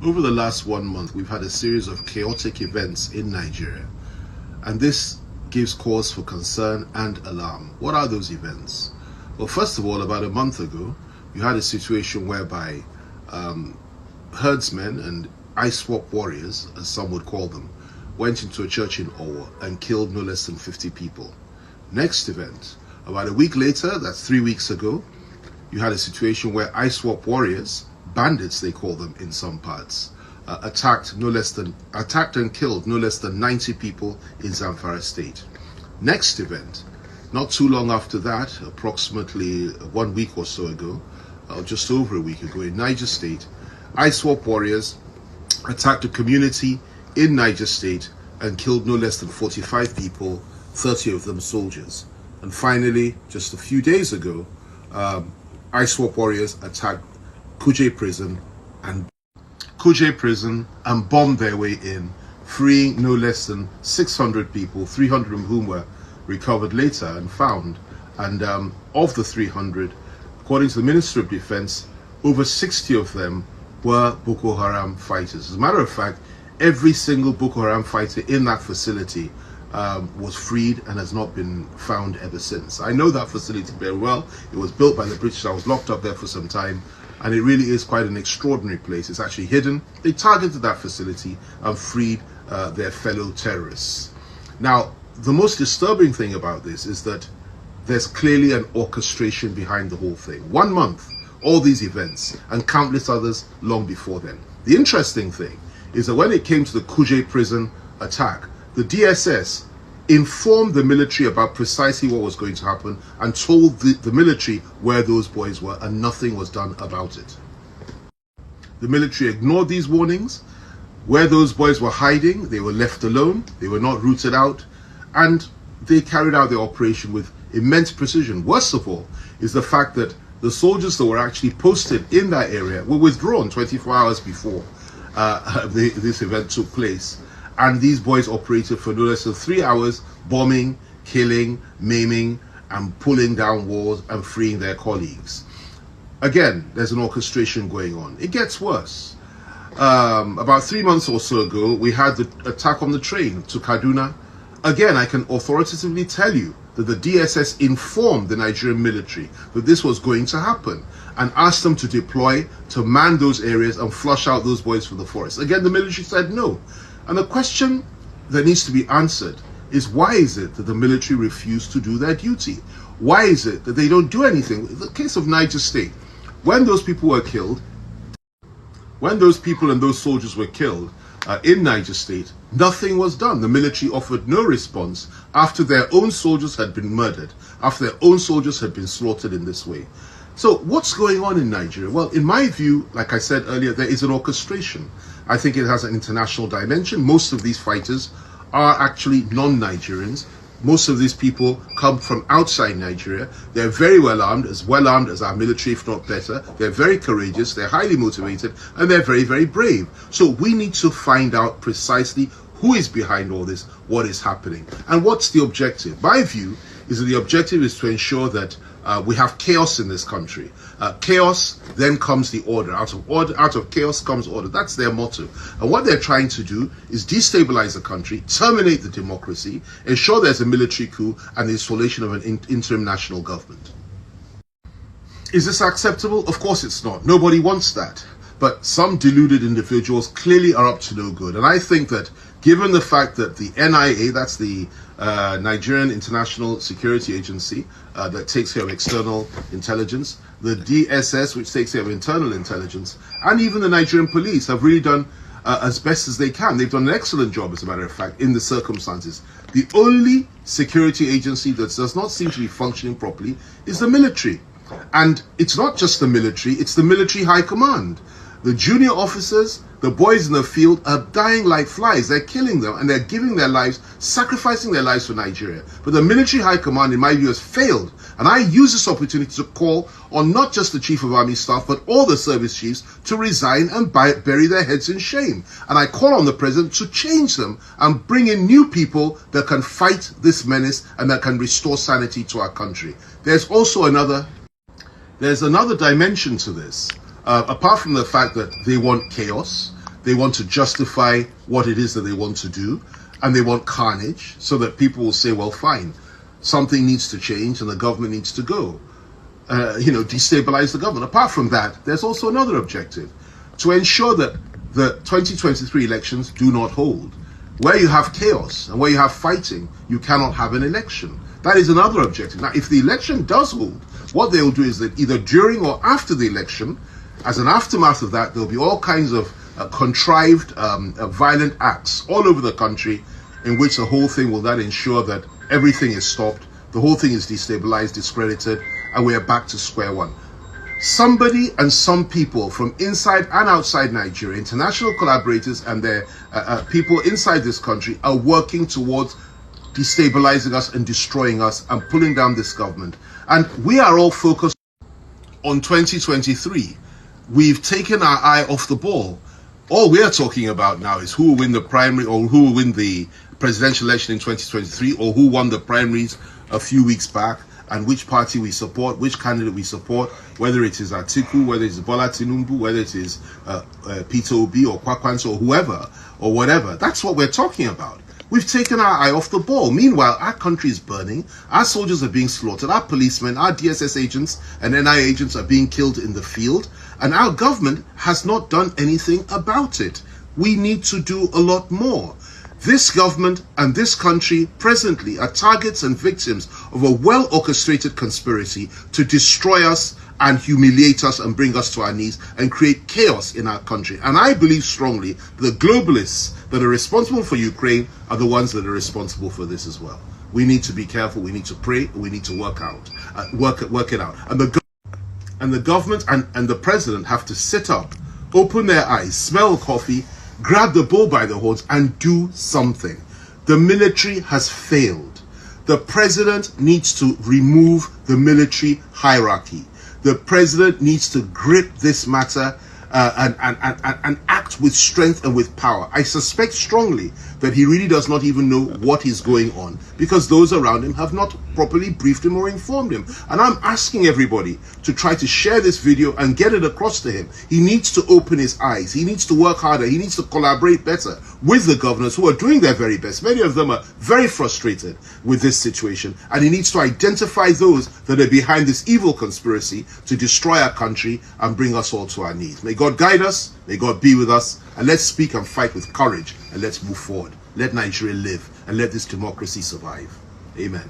Over the last 1 month, we've had a series of chaotic events in Nigeria, and this gives cause for concern and alarm. What are those events? Well, first of all, about a month ago, you had a situation whereby herdsmen and ice swap warriors, as some would call them, went into a church in Owo and killed no less than 50 people. Next event, about a week later, that's 3 weeks ago, you had a situation where ice swap warriors, bandits they call them in some parts, attacked and killed no less than 90 people in Zamfara state. Next event, not too long after that, approximately 1 week or so ago, or just over a week ago, in Niger state, ice swap warriors attacked a community in Niger state and killed no less than 45 people, 30 of them soldiers. And finally, just a few days ago, ice swap warriors attacked Kuje prison and bombed their way in, freeing no less than 600 people, 300 of whom were recovered later and found. And of the 300, according to the Ministry of Defense, over 60 of them were Boko Haram fighters. As a matter of fact, every single Boko Haram fighter in that facility was freed and has not been found ever since. I know that facility very well. It was built by the British. I was locked up there for some time, and it really is quite an extraordinary place. It's actually hidden. They targeted that facility and freed their fellow terrorists. Now, the most disturbing thing about this is that there's clearly an orchestration behind the whole thing. 1 month, all these events, and countless others long before then. The interesting thing is that when it came to the Kuje prison attack, the DSS informed the military about precisely what was going to happen and told the military where those boys were, and nothing was done about it. The military ignored these warnings. Where those boys were hiding, they were left alone, they were not rooted out, and they carried out their operation with immense precision. Worst of all is the fact that the soldiers that were actually posted in that area were withdrawn 24 hours before this event took place. And these boys operated for no less than 3 hours, bombing, killing, maiming, and pulling down walls and freeing their colleagues. Again, there's an orchestration going on. It gets worse. About 3 months or so ago, we had the attack on the train to Kaduna. Again, I can authoritatively tell you that the DSS informed the Nigerian military that this was going to happen and asked them to deploy to man those areas and flush out those boys from the forest. Again, the military said no. And the question that needs to be answered is, why is it that the military refused to do their duty? Why is it that they don't do anything? In the case of Niger State, when those people were killed, when those people and those soldiers were killed in Niger State, nothing was done. The military offered no response after their own soldiers had been murdered, after their own soldiers had been slaughtered in this way. So what's going on in Nigeria? Well, in my view, like I said earlier, there is an orchestration. I think it has an international dimension. Most of these fighters are actually non-Nigerians. Most of these people come from outside Nigeria. They're very well armed as our military, if not better. They're very courageous, they're highly motivated, and they're very, very brave. So we need to find out precisely who is behind all this, what is happening, and what's the objective. My view is that the objective is to ensure that we have chaos in this country. Chaos, then comes the order. Out of chaos comes order. That's their motto. And what they're trying to do is destabilize the country, terminate the democracy, ensure there's a military coup, and the installation of an interim national government. Is this acceptable? Of course it's not. Nobody wants that. But some deluded individuals clearly are up to no good. And I think that given the fact that the NIA, that's the Nigerian International Security Agency that takes care of external intelligence, the DSS, which takes care of internal intelligence, and even the Nigerian police have really done as best as they can. They've done an excellent job, as a matter of fact, in the circumstances. The only security agency that does not seem to be functioning properly is the military. And it's not just the military, it's the military high command. The junior officers, the boys in the field, are dying like flies. They're killing them, and they're giving their lives, sacrificing their lives for Nigeria. But the military high command, in my view, has failed. And I use this opportunity to call on not just the Chief of Army Staff, but all the service chiefs to resign and bury their heads in shame. And I call on the President to change them and bring in new people that can fight this menace and that can restore sanity to our country. There's also another dimension to this. Apart from the fact that they want chaos, They want to justify what it is that they want to do, and they want carnage so that people will say, well, fine, something needs to change and the government needs to go. Destabilize the government. Apart from that, there's also another objective, to ensure that the 2023 elections do not hold. Where you have chaos and where you have fighting, you cannot have an election. That is another objective. Now, if the election does hold, what they will do is that either during or after the election, as an aftermath of that, there will be all kinds of contrived violent acts all over the country, in which the whole thing will then ensure that everything is stopped, the whole thing is destabilized, discredited, and we are back to square one. Somebody and some people from inside and outside Nigeria, international collaborators and their people inside this country, are working towards destabilizing us and destroying us and pulling down this government. And we are all focused on 2023. We've taken our eye off the ball. All we are talking about now is who will win the primary, or who will win the presidential election in 2023, or who won the primaries a few weeks back, and which party we support, which candidate we support, whether it is Atiku, whether it is Bola Tinubu, whether it is Peter Obi or Kwakwanso or whoever or whatever. That's what we're talking about. We've taken our eye off the ball. Meanwhile, our country is burning, our soldiers are being slaughtered, our policemen, our DSS agents and NIA agents are being killed in the field, and our government has not done anything about it. We need to do a lot more. This government and this country presently are targets and victims of a well-orchestrated conspiracy to destroy us and humiliate us and bring us to our knees and create chaos in our country. And I believe strongly the globalists that are responsible for Ukraine are the ones that are responsible for this as well. We need to be careful. We need to pray. We need to work it out. And the government and the president have to sit up, open their eyes, smell coffee, grab the bull by the horns and do something. The military has failed. The president needs to remove the military hierarchy. The president needs to grip this matter and act with strength and with power. I suspect strongly that he really does not even know what is going on, because those around him have not properly briefed him or informed him. And I'm asking everybody to try to share this video and get it across to him. He needs to open his eyes. He needs to work harder. He needs to collaborate better with the governors who are doing their very best. Many of them are very frustrated with this situation, and he needs to identify those that are behind this evil conspiracy to destroy our country and bring us all to our knees. May God guide us, may God be with us, and let's speak and fight with courage, and let's move forward. Let Nigeria live, and let this democracy survive. Amen.